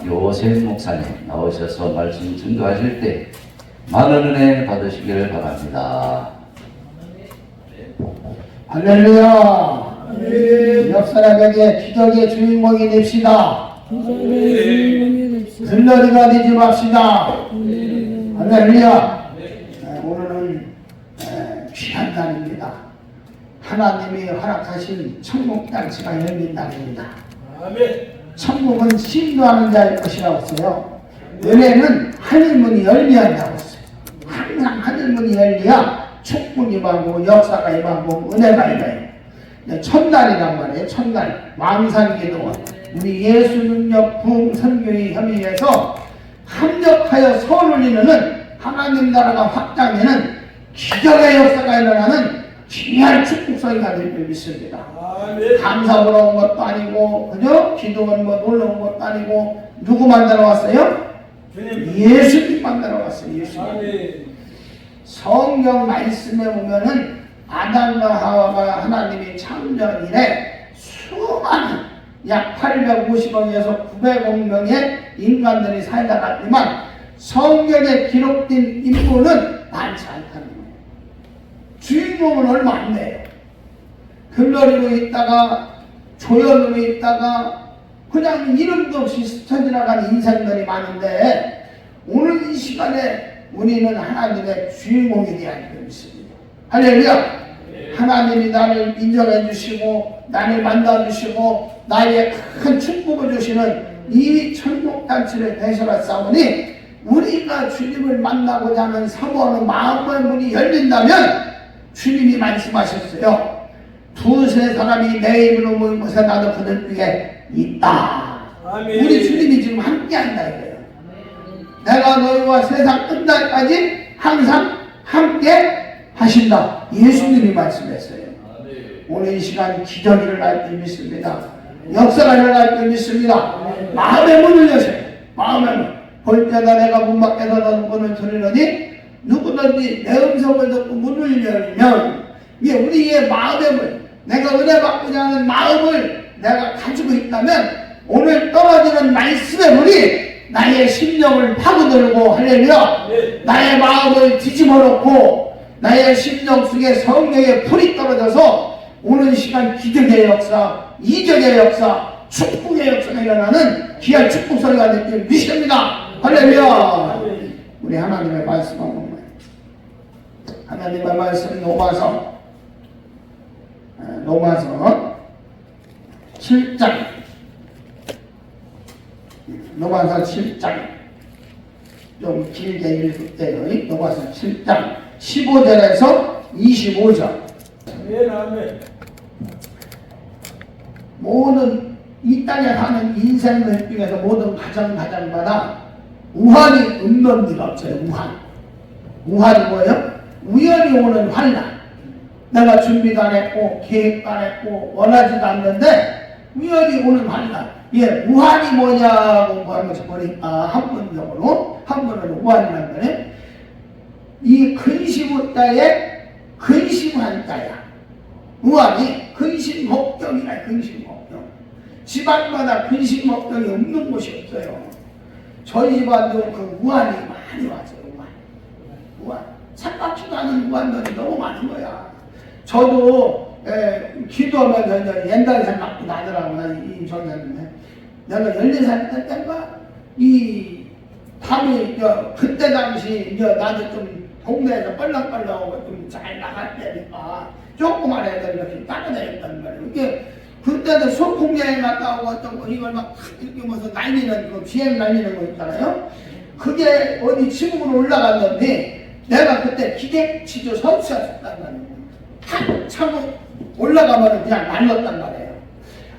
요셉 목사님 나오셔서 말씀 증거하실 때 많은 은혜 받으시기를 바랍니다. 할렐루야. 역사라에게 기적의 주인공이 됩시다. 들러리가 되지 맙시다. 할렐루야. 오늘은 귀한 날입니다. 하나님이 허락하신 천국 잔치가 열린 날입니다. 천국은 신도하는 자의 것이라고 했어요. 은혜는 하늘문이 열려야 한다고 했어요. 항상 하늘문이 열려야 축복이 임하고 역사가 임하고 은혜가 임해요. 첫날이란 말이에요. 첫날 왕산기도 우리 예수 능력 부흥 선교의 협의회에서 합력하여 선을 이루는 하나님 나라가 확장되는 기적의 역사가 일어나는 귀한 축복성이가 될 줄 믿습니다. 감사 보러 온 것도 아니고 그죠? 기도원 뭐 놀러 온 것도 아니고 누구 만나러 왔어요? 예수님 만나러 왔어요. 예수님. 성경 말씀에 보면은 아담과 하와가 하나님이 창조 이래 수많은 약 850억에서 900억 명의 인간들이 살다갔지만 성경에 기록된 인물은 많지 않다는 거예요. 주인공은 얼마 안 돼요. 글러리로 있다가 조연으로 있다가 그냥 이름도 없이 스쳐 지나간 인생들이 많은데 오늘 이 시간에 우리는 하나님의 주인공이 되어야 할 것입니다. 할렐루야. 하나님이 나를 인정해 주시고 나를 만나 주시고 나에게 큰 축복을 주시는 이 천국잔치를 대설하사오니 우리가 주님을 만나고자 하는 사모하는 마음의 문이 열린다면 주님이 말씀하셨어요. 두세 사람이 내 이름으로 모인 곳에 나도 그들 중에 있다. 아멘. 우리 주님이 지금 함께 한다 이거예요. 내가 너희와 세상 끝날까지 항상 함께 하신다. 예수님이 말씀했어요. 오늘 이 시간 기적이 일어날 줄 믿습니다. 역사가 일어날 줄 믿습니다. 마음의 문을 여세요. 마음의 문. 볼 때나 내가 문 밖에서 너는 문을 들으려니 누구든지 내 음성을 듣고 문을 열면 이게 우리의 마음의 문, 내가 은혜 받고자 하는 마음을 내가 가지고 있다면 오늘 떨어지는 말씀의 문이 나의 심령을 파고들고 할렐루야. 나의 마음을 뒤집어 놓고 나의 심령 속에 성령의 불이 떨어져서 오는 시간 기적의 역사, 이적의 역사, 축복의 역사가 일어나는 귀한 축복소리가 될 줄 믿습니다. 할렐루야. 우리 하나님의 말씀 한번 하나님의 말씀 로마서 7장 로마서 7장 좀 길게 읽을 때는 로마서 7장 15절에서 25절 모든 이 땅에 사는 인생들 중에서 모든 가정마다 우환이 없는 데가 없어요. 우환이 뭐예요? 우연히 오는 환난. 내가 준비도 안 했고 계획도 안 했고 원하지도 않는데 우연히 오는 환난. 예, 우환이 뭐냐고 하면서 보니까 한문적으로 한문으로 우환이라는 거는 이 근심우자에 근심한자야. 우환이 근심걱정이라 근심걱정. 집안마다 근심걱정이 없는 곳이 없어요. 저희 집안도 그 우환이 많이 왔어요. 우환. 생각지도 않은 무한들이 너무 많은 거야. 저도 기도하면서 옛날 생각도 나더라고. 이 정리했는데 내가 14살 때인가 이 담이 그때 당시 나도 좀 동네에서 뻘렁뻘렁하고 좀 잘 나갈 때니까 조그만 애들 이렇게 따라다녔단 말이에요. 이게 그때도 소풍여행 갔다 오고 어떤 거 이걸 막 이렇게 무슨 날리는 그 비행 날리는 거 있잖아요. 그게 어디 지붕으로 올라갔는데 내가 그때 기계치조 선수였단 말이에요. 한참 올라가면 그냥 날렸단 말이에요.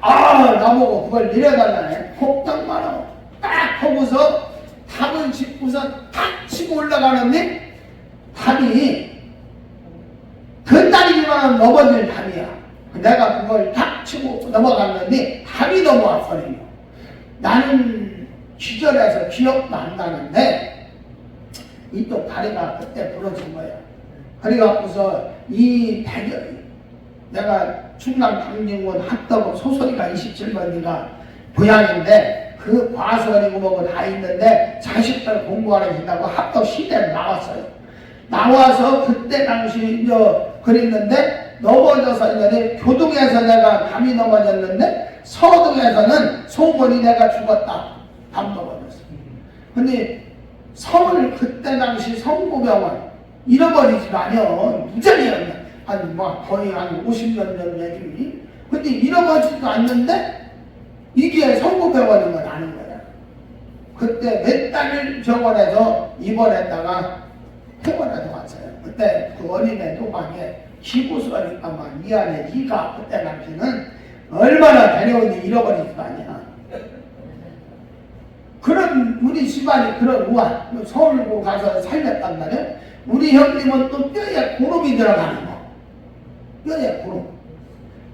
나보고 그걸 내려달라네. 걱정 마라. 딱 하고서 답을 짚고서 탁 치고 올라가는데 답이 그다리기만 넘어질 답이야. 내가 그걸 탁 치고 넘어갔는데 답이 넘어왔거든요. 나는 기절해서 기억도 안 나는데 이쪽 다리가 그때 부러진 거예요. 그래갖고서 이 배경, 내가 충남 강진군 합덕읍 소소리가 27번지가 고향인데 그 과수원이고 뭐고 다 있는데 자식들 공부하러 준다고 합덕 시대로 나왔어요. 나와서 그때 당시 그랬는데 넘어져서 이제 교동에서 내가 담이 넘어졌는데 서동에서는 소문이 내가 죽었다. 담 넘어졌어. 근데 서울 그때 당시 성모병원 잃어버리지만요 무전이었네. 거의 한 50년 전 얘기. 근데 잃어버리지도 않는데 이게 성모병원인 건 아는 거야. 그때 몇 달을 병원에서 입원했다가 퇴원해서 왔어요. 그때 그 어린애 도방에 기부수라니까 막 이 안에 이가 그때 당시는 얼마나 데려오니 잃어버리지도 않냐. 그런 우리 집안이 그런 우한 서울고 가서 살렸단 말이에요. 우리 형님은 또 뼈에 고름이 들어가는 거. 뼈에 고름.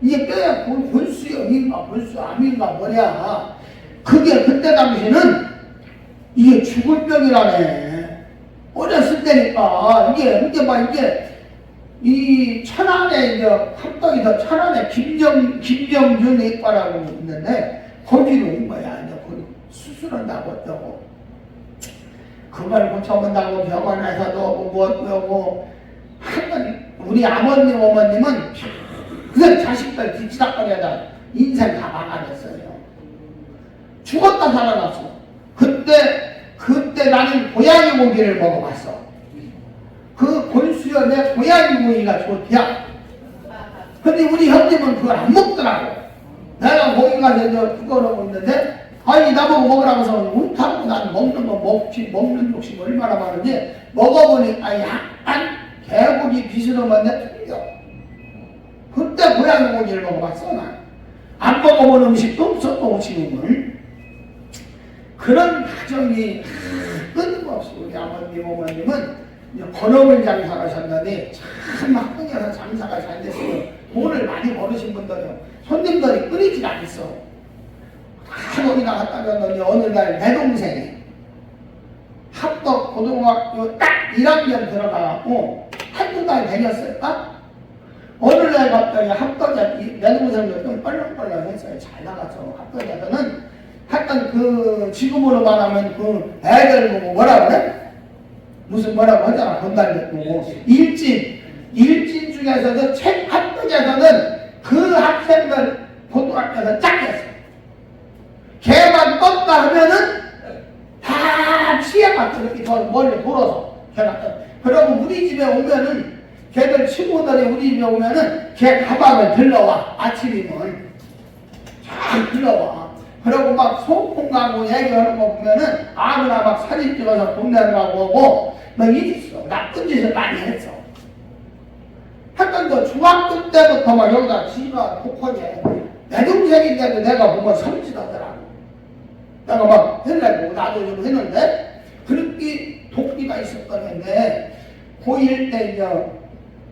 이게 뼈에 골수염인가 골수암인가 뭐냐. 그게 그때 당시는 이게 죽을 병이라네. 어렸을 때니까 이게 이 천안에 이제 합덕에서 천안에 김정준 의과라고 있는데 거기로 온 거야. 이제 거기 수술한다고 했다고. 그걸 고쳐본다고 병원에서도 뭐고 하여튼 우리 아버님 어머님은 그냥 자식들 뒤치다거리다 인생 다 망가졌어요. 죽었다 살아났어. 그때 나는 고양이 고기를 먹어봤어. 그 골수염에 고양이 고기가 좋대야. 근데 우리 형님은 그걸 안 먹더라고. 내가 거기 가서 그거를 먹는데 아니 나보고 먹으라고 해서 못하고 난 먹는 거 먹는 욕심 얼마나 많은지 먹어보니까 약간 개고기 비스러운데 틀려. 그때 고양이 고기를 먹어봤어. 난 안 먹어본 음식도 없어. 또 지금은 그런 가정이 끊임없이 우리 아버님 어머님은 건어물 장사를 하셨는데 참 학동에서 장사가 잘 됐어요. 돈을 많이 벌으신 분들은 손님들이 끊이질 않겠어. 다 거기다 갔다 갔더니 어느 날 내 동생이 합덕 고등학교 딱 1학년 들어가고 한두 달 다녔을까? 어느 날 갑자기 합덕에 내 동생도 좀 뻘렁뻘렁했어요. 잘 나가서 합덕에서는 하여튼 그 지금으로 말하면 그 애들 보고 뭐라 그래? 무슨 뭐라고 하잖아. 건달들 보고 일진 중에서도 책 합덕에서는 그 학생들 고등학교에서 짝이었어. 걔만 떴다 하면은 다 피해갔어. 이렇게 저 멀리 돌아서 걔가. 그러고 우리 집에 오면은 걔들 친구들이 우리 집에 오면은 걔 가방을 들러와. 아침이면 잘 들러와. 그러고 막 소풍 가고 얘기하는 거 보면은 아무나 막 사진 찍어서 돈 내려가고 오고 막 이랬어. 나쁜 짓을 많이 했어. 하여튼 그 중학교 때부터 막 여기다 지가 독하게 내 동생인데도 내가 보면 섬지더라고. 내가 막 했려고 나도 좀 했는데 그렇게 독기가 있었던 애인데 고1 때 이제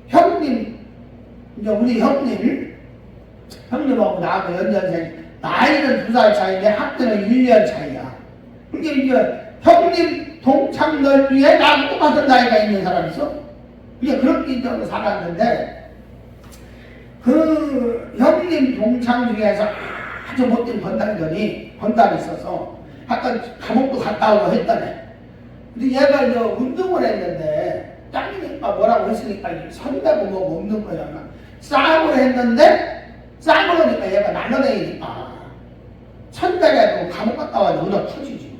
형님 이제 우리 형님하고 나하고 연년생 나이는 2살 차이인데 학교는 1년 차이야. 그게 이제 형님 동창들 중에 나하고 똑같은 나이가 있는 사람이 있어. 이제 그렇게 이제 살았는데 그 형님 동창 중에서 아주 못된 건달이 있어서 하여튼 감옥도 갔다 오고 했다네. 근데 얘가 이제 운동을 했는데 짱이니까 뭐라고 했으니까 선배고 뭐 먹는 거야. 싸움을 했는데 싸움하니까 얘가 날라다니니까 선배가 감옥 갔다 와서 의자 터지지.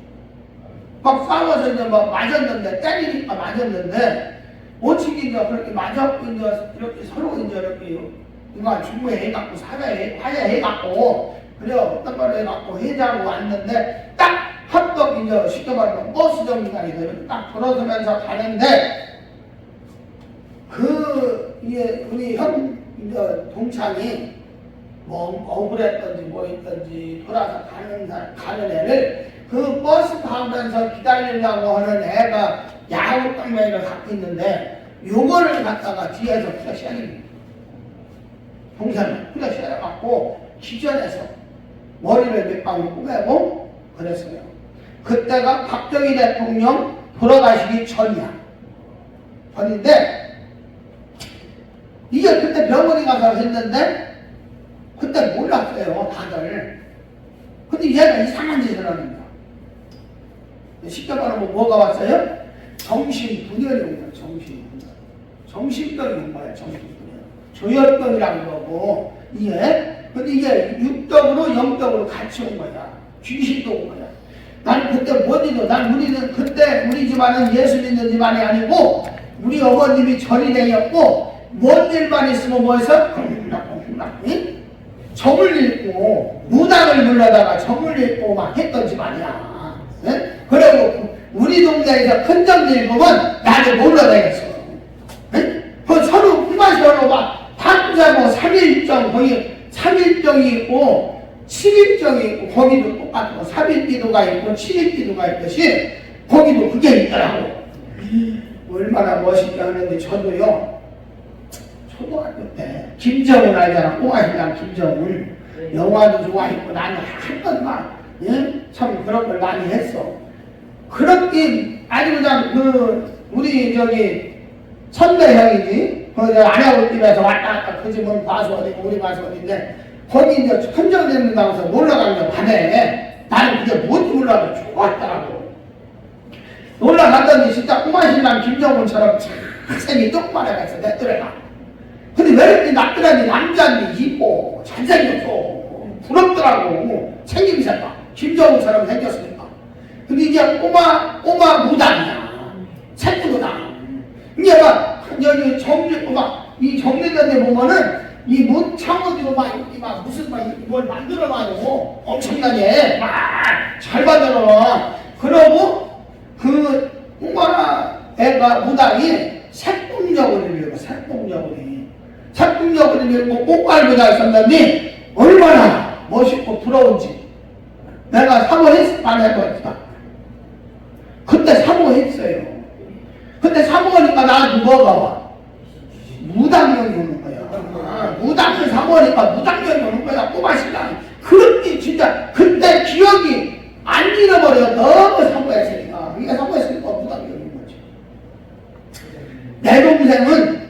막 싸워서 이제 막 맞았는데 때리니까 맞았는데 오치기 이제 그렇게 맞았고 이제 이렇게 서로 이제 이렇게 누가 중매해갖고 화해해갖고 그래 어떤 걸 해갖고 회자하고 왔는데 딱 합덕 이제 쉽게 말하면 버스 정류장이 이렇게 딱 돌아서면서 가는데 이게 우리 형 이제 동창이 뭐 억울했던지 뭐 있던지 돌아서 가는 애를 그 버스 타면서 기다리려고 하는 애가 야구깡매를 갖고 있는데 요거를 갖다가 뒤에서 플래시하는 거예요. 동생을 플래시해갖고 기절해서 머리를 몇 방울 꼬매고 그랬어요. 그때가 박정희 대통령 돌아가시기 전이야. 전인데 이게 그때 병원에 가서 했는데 그때 몰랐어요 다들. 근데 얘가 이상한 짓을 하는 거야. 쉽게 말하면 뭐가 왔어요? 정신분열이 온 거예요. 정신분열. 정신병이 온 거예요. 정신분열. 조혈병이라는 거고 이게 근데 이게 육덕으로 영덕으로 같이 온 거야. 귀신도 온 거야. 난 그때 못 잊어. 우리는 그때 우리 집안은 예수 믿는 집안이 아니고 우리 어머님이 절이댕이었고 뭔 일만 있으면 뭐해서 점을 읽고 무당을 불러다가 점을 읽고 막 했던 집안이야. 네? 그리고 우리 동네에서 큰 점을 읽으면 나를 몰라다녔어. 네? 그 서로 품앗이로 막 밤새 뭐 3일정 거기 3일정이 있고 7일정이 있고 거기도 똑같고 3일기도가 있고 7일기도가 있듯이 거기도 그게 있더라고. 얼마나 멋있게 하는데 저도요 초등학교 때 김정은 알잖아. 꼬마신랑 김정은 영화도 좋아했고 나는 한 번만 예? 참 그런 걸 많이 했어. 그렇게 아주 그냥 우리 저기 선배 형이지 그 안양울집에서 왔다 갔다 그 집은 과수 어디고 우리 과수 어딘데 거기 이제 선정된다고 해서 놀러 간거 밤에 나는 그게 뭔지 몰라도 좋았더라고. 놀러 갔더니 진짜 꼬마신랑 김정은처럼 생이 똑바로가서 내 또래가. 근데 왜 이렇게 나더라니 남자인데 이뻐 잘생겼어 부럽더라고. 생김새가 김정은처럼 생겼으니까. 근데 이제 꼬마 무당이야. 새끼무당. 이게 막 여기 이 정리된 데 보면은 이 창호지로 막 무슨 뭘 만들어놔요. 엄청나게 막 잘 만들어놔. 그러고 그 꼬마 애가 무당이 색동여고리를 읽어. 색동여고리를 읽고 꽃갈비가 있었는데 얼마나 멋있고 부러운지 내가 사모했을 안 해보니까 그때 사모했어요. 근데 사모하니까 나한테 뭐가 와? 무당령이 오는 거야. 무당을 사모하니까 무당령이 오는 거야. 꼬마신랑. 그렇게 진짜 그때 기억이 안 잃어버려. 너무 사모했으니까. 네가 사모했으니까 무당령이 오는 거지. 내 동생은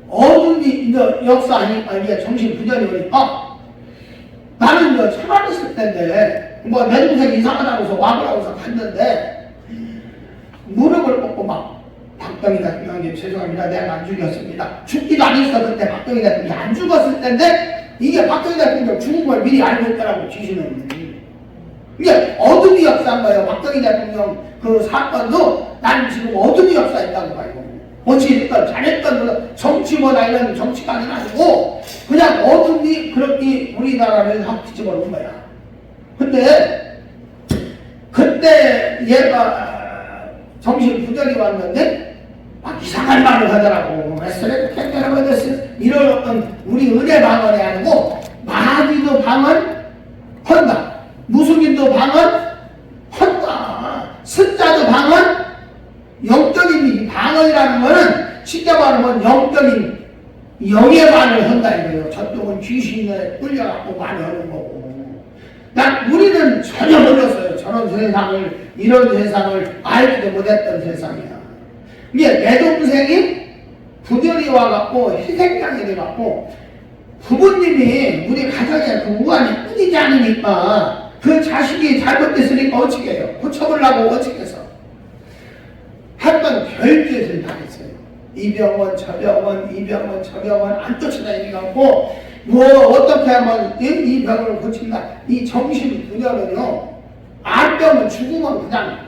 어둠이 역사하니까 이게 정신분열이 오니까 나는 차가 있을 때인데 뭐 내 동생 이상하다고 해서 와보라고 해서 갔는데 무릎을 꿇고 막 박정희 대통령님 죄송합니다. 내가 안 죽였습니다. 죽기도 안 했어. 그때 박정희 대통령이 안 죽었을 때인데 이게 박정희 대통령 죽은 걸 미리 알고 있더라고. 귀신은. 이게 어둠이 역사한 거예요. 박정희 대통령 그 사건도 난 지금 어둠이 역사했다고 봐요. 어찌 됐든 잘했던 정치보다 이런 정치관은 아니고 그냥 어둠이 그렇게 우리나라를 확 뒤집어 놓은 거야. 근데 그때 얘가 정신분열이 왔는데 막 이상한 말을 하더라고. 레스토랑 캔데라고 됐어. 이런 어떤 우리 은혜 방언이 아니고 마귀도 방언 한다. 무속인도 방언 한다. 숫자도 방언 영적인 이 방언이라는 거는 쉽게 말하면 영적인 영의 말을 한다 이거예요. 저쪽은 귀신에 끌려갖고 많이 하는 거고. 우리는 전혀 몰랐어요. 저런 세상을, 이런 세상을 알지도 못했던 세상이야. 이게 내 동생이 부전이 와갖고 희생양이 돼갖고 부모님이 우리 가정에 그 우환이 끊이지 않으니까 그 자식이 잘못됐으니까 어떻게 해요? 고쳐보려고 어떻게 해서 한번 별짓을 다 했어요. 이 병원 저 병원 안 쫓아다니고 뭐 어떻게 하면 이 병을 고친다. 이 정신분열은요 암병은 죽으면 그냥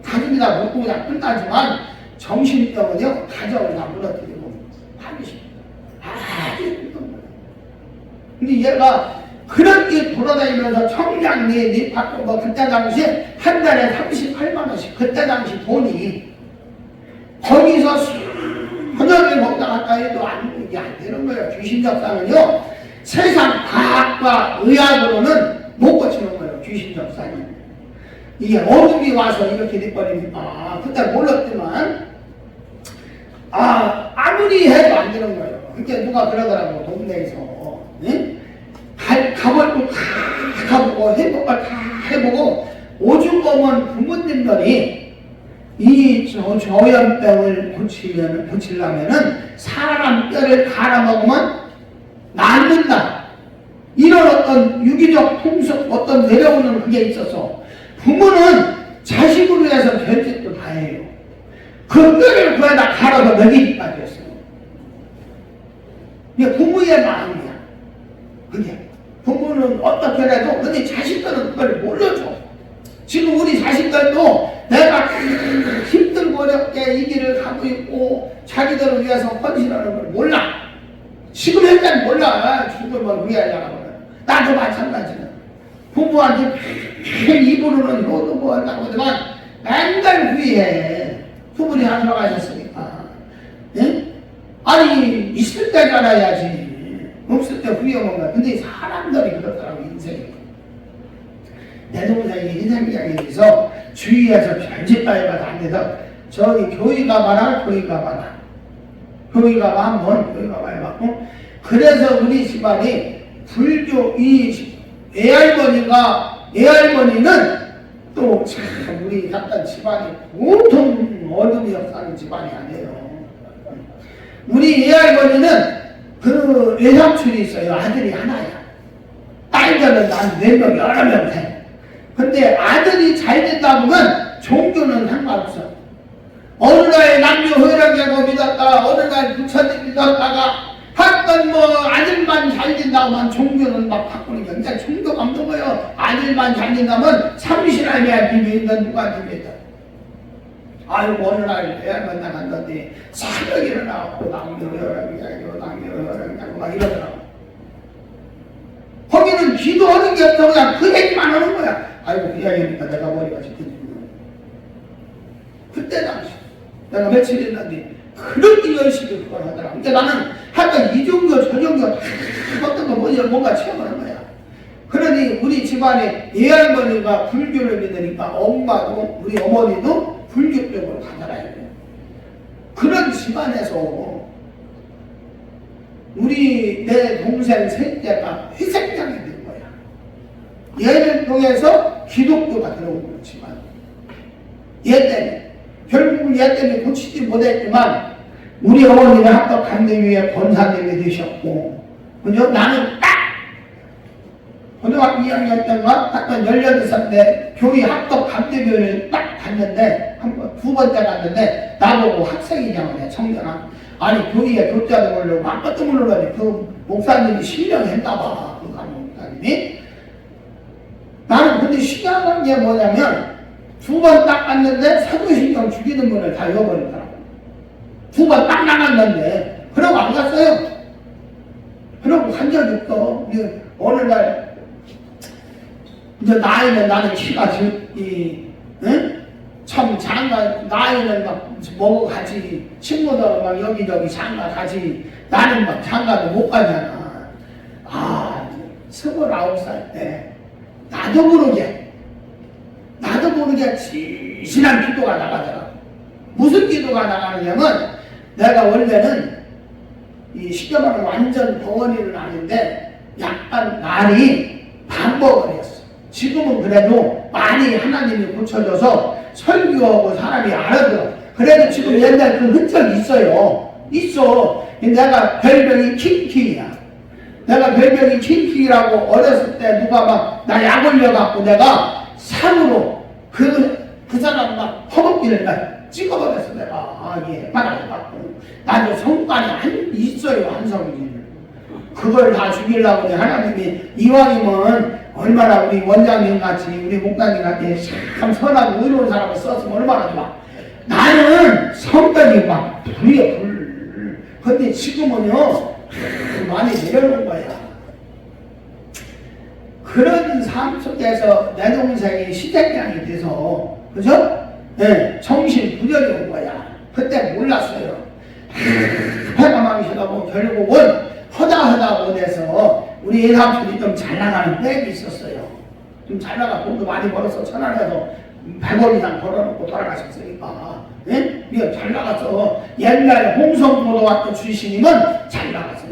가슴이다 먹고 그냥 끝나지만 정신병은요 가정을 다 무너뜨리고 반드시 아주 힘든 거예요. 근데 얘가 그렇게 돌아다니면서 청량리 받고 뭐 그때 당시 한 달에 38만 원씩 그때 당시 돈이 거기서 수년을 먹다 갔다 해도 이게 안 되는 거예요. 귀신 역사는요 세상 과학과 의학으로는 못 고치는 거예요. 귀신 역사는 이게 어둠이 와서 이렇게 돼버리니까 그때 몰랐지만 아무리 해도 안 되는 거예요. 그때 누가 그러더라고 동네에서 응? 가볼고 다 가보고 해볼 걸 다 해보고 오죽 보면 부모님들이 이 조현병을 고치려면은 사람 뼈를 갈아먹으면 낫는다. 이런 어떤 유기적 풍속 어떤 내려오는 그게 있어서 부모는 자식으로 해서 별짓도 다 해요. 그 뼈를 그에다 갈아서 먹이기까지 했어요. 이게 부모의 마음이야. 그게 부모는 어떻게 해도 근데 자식들은 그걸 몰라줘. 지금 우리 자식들도 내가 힘들고 어렵게 이 길을 가고 있고 자기들을 위해서 헌신하는 걸 몰라. 지금 현재는 몰라. 죽으면 후회하려고. 나도 마찬가지야. 부모한테 입으로는 효도 뭐 한다고 하지만 맨날 후회해. 부모님 안 돌아가셨으니까. 예? 아니 있을 때 알아야지. 없을 때 후회하는 거야. 근데 사람들이 그렇더라고 인생이. 내 동생이 인생이야기에 대해서 주위에서 편집가해봐도 안 돼서 저기 교회 가봐라 교회 가봐라. 교회 가봐 한번 교회 가봐 해봤고 그래서 우리 집안이 불교 이 애할머니는 또 참 우리 약간 집안이 보통 어둠이 역사는 집안이 아니에요. 우리 애할머니는 그 외삼촌이 있어요. 아들이 하나야. 딸들은 한 4명 여러 명 돼. 근데 아들이 잘 된다 보면 종교는 상관없어. 어느 날 남녀 허락하고 믿었다가 어느 날 부처님 믿었다가 하여튼 뭐 아들만 잘 된다고만 종교는 막 바꾸는 게 그냥 종교가 먹어요. 아들만 잘 된다면 삼신하냐 비밀는 누가 비밀다. 아유 어느 날 애할머니 나갔는데 새벽 일어나고 남녀 허락하고 막 이러더라고. 거기는 기도하는 게 없어. 그냥 그 얘기만 하는 거야. 아이고 그 이야기니까 내가 머리가 짚어지는 그때 당시 내가 며칠 했는데 그렇게 열심히 그걸 하더라. 근데 나는 하여튼 이 종교 저 종교 다 어떤 거 뭔가 체험하는 거야. 그러니 우리 집안에 예할머니가 불교를 믿으니까 엄마도 우리 어머니도 불교 쪽으로 가더라. 그런 집안에서 우리 내 동생 셋째가 회색장이 된 거야. 얘를 통해서 기독교가 들어온 거지만 얘 때문에 결국은 얘 때문에 고치지 못했지만 우리 어머니는 합법 강대위에 권사님이 되셨고 그죠? 나는 딱 고등학교 2학년 때인가 딱 18살 때 교회 합법 강대위를 딱 갔는데 두 번째 갔는데 나보고 학생이냐고 해 청년아. 아니 교회에 교자도 모르고 아무것도 모르더니 그 목사님이 신령했나봐. 그 목사님이 나는 근데 신기한 게 뭐냐면 두 번 딱 갔는데 사도신경 죽이는 분을 다 잃어버리더라고. 두 번 딱 나갔는데 그러고 안 갔어요. 그러고 간 적이 없어. 어느 날 이제 나이는 나는 키가 참 장가 나이는 막 먹어가지 친구들 막 여기저기 장가 가지 나는 막 장가도 못 가잖아. 아 29살 때 나도 모르게 진실한 기도가 나가더라. 무슨 기도가 나가느냐면 내가 원래는 이 시켜말하면 완전 덩어리는 아닌데 약간 날이 반복을 했어. 지금은 그래도 많이 하나님이 고쳐줘서 설교하고 사람이 알아들어. 그래도 지금 옛날 그 흔적이 있어요. 있어. 내가 별명이 킹킹이야. 내가 별명이 킹킹이라고 어렸을 때 누가 막 나 약 올려갖고 내가 산으로 그 사람 막 허벅지를 막 찍어버렸어. 내가 예 바닥에 받고 나도 성관이 있어요. 한 성이. 그걸 다 죽이려고 하나님이 이왕이면 얼마나 우리 원장님 같이 우리 목사님 같이 참 선하고 의로운 사람을 썼으면 얼마나 좋아. 나는 성격이 막 불이야 불. 근데 지금은요 많이 내려놓은 거야. 그런 삶 속에서 내 동생이 시댁장이 돼서 그죠? 네, 정신 부전이 온 거야. 그때 몰랐어요. 배가 망치다 보면 결국은 허다허다 못해서 우리 애삼촌이 좀 잘 나가는 백이 있었어요. 좀 잘 나가 돈도 많이 벌어서 천안에서 100원 이상 벌어놓고 돌아가셨으니까 예? 잘 나갔어. 옛날 홍성고등학교 출신이면 잘 나갔어요.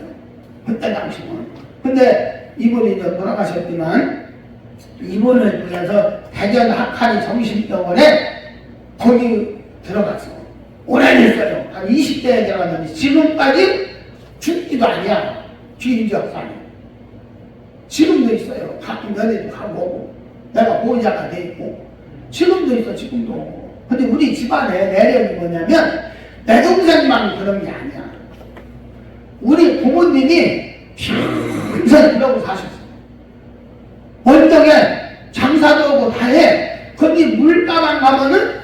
그때 당시는. 근데 이분이 이제 돌아가셨지만 이분을 위해서 대전 학한이 정신병원에 거기 들어갔어. 오래됐어요. 한 20대에 들어갔는데 지금까지 죽기도 아니야. 주인지 역사는. 지금도 있어요. 가끔 연애도 가고 오고 내가 보호자가 돼 있고 지금도 있어. 지금도. 근데 우리 집안의 내력이 뭐냐면 내 동생만 그런 게 아니야. 우리 부모님이 평생 그러고 사셨어. 월등에 장사도 하고 다 해. 근데 물가만 가면은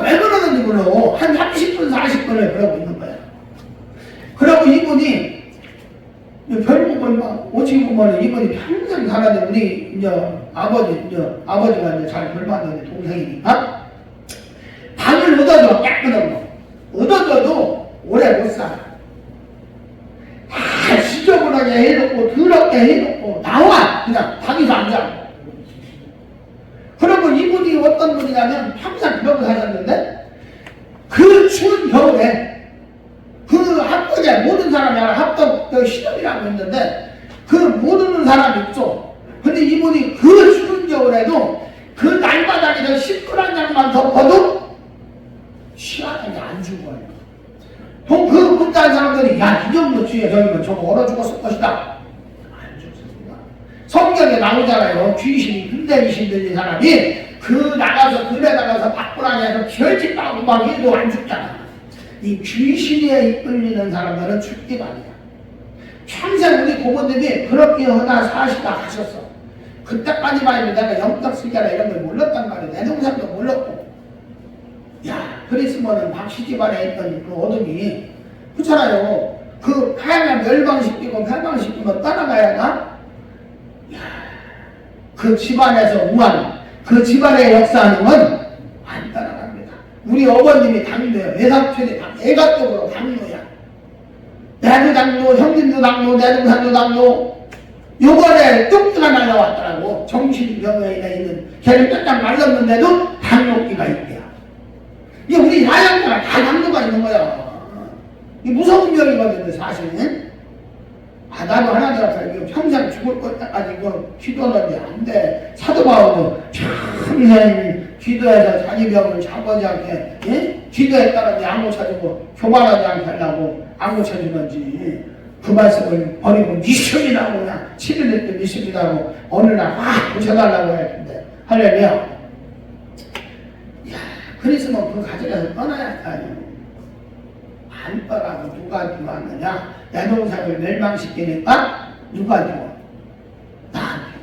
왜 그러는지 몰라. 한 30분 40분을 그러고 있는 거야. 그러고 이분이 결국은 막 오직 보면 이분이 평생 살았는데 우리 이제 아버지가 이제 잘 돌봤는데 동생이니까 방을 얻어줘 깨끗한 거 얻어줘도 오래 못 살아. 다 지저분하게 해놓고 더럽게 해놓고 나와 그냥 방에서 앉아. 그러고 이분이 어떤 분이냐면 평생 그러고 사셨는데 그 추운 겨울에 그 합동에 모든 사람이 하나 합동 시험이라고 했는데 그 모르는 사람이 있죠. 근데 이분이 그 추운 겨울에도 그 날마다에서 시뻘한 장만 덮어도 시원하게 안 죽어요. 그 문자한 사람들이 야 이 정도 주에 저기면 저거 얼어 죽었을 것이다. 안 죽습니다. 성경에 나오잖아요. 귀신이 근대 귀신 들린 사람이 그 나가서 들에 나가서 밖으로나서 결집 나고 막 해도 안 죽잖아. 이 귀신에 이끌리는 사람들은 죽기 마련이야. 평생 우리 부모님이 그렇게 하나 사시다 하셨어. 그때까지만 해도 내가 영적술자나 이런 걸 몰랐단 말이야. 내 동생도 몰랐고. 야, 그랬으면은 박씨집안에 있던 그 어둠이 그렇잖아요. 그 하얀 멸망시키고 멸망시키면 떠나가야 하나? 야, 그 집안에서 우한, 그 집안의 역사는 안 따라갑니다. 우리 어머님이 당뇨예요. 외삼촌이 애가적으로 당뇨야. 내도 당뇨, 형님도 당뇨, 내 동생도 당뇨. 요번에 뚱뚱한 날라왔더라고. 정신병원에 있는 걔는 쫙쫙 말랐는데도 당뇨기가 있대요. 이게 우리 야양자가 다 당뇨가 있는 거야. 이 무서운 병이거든요, 사실은. 나도 하나님 앞에 평생 죽을 것까지 기도하는데 안 돼. 사도 바울도 평생 기도해서 자기 병을 잡아지 않게, 예? 기도했다는데 안 고쳐주고, 교만하지 않게 하려고 안 고쳐주는지, 그 말씀을 버리고 미션이라고 그냥 7일 때 미션이라고 어느 날 확 고쳐달라고 했는데, 할렐루야. 이야, 그랬으면 그 가정에서 떠나야 할 거 아니에요. 안 떠나고 누가 좋아하느냐? 내 동생을 멸망시키니까 누가 좋아? 나한테.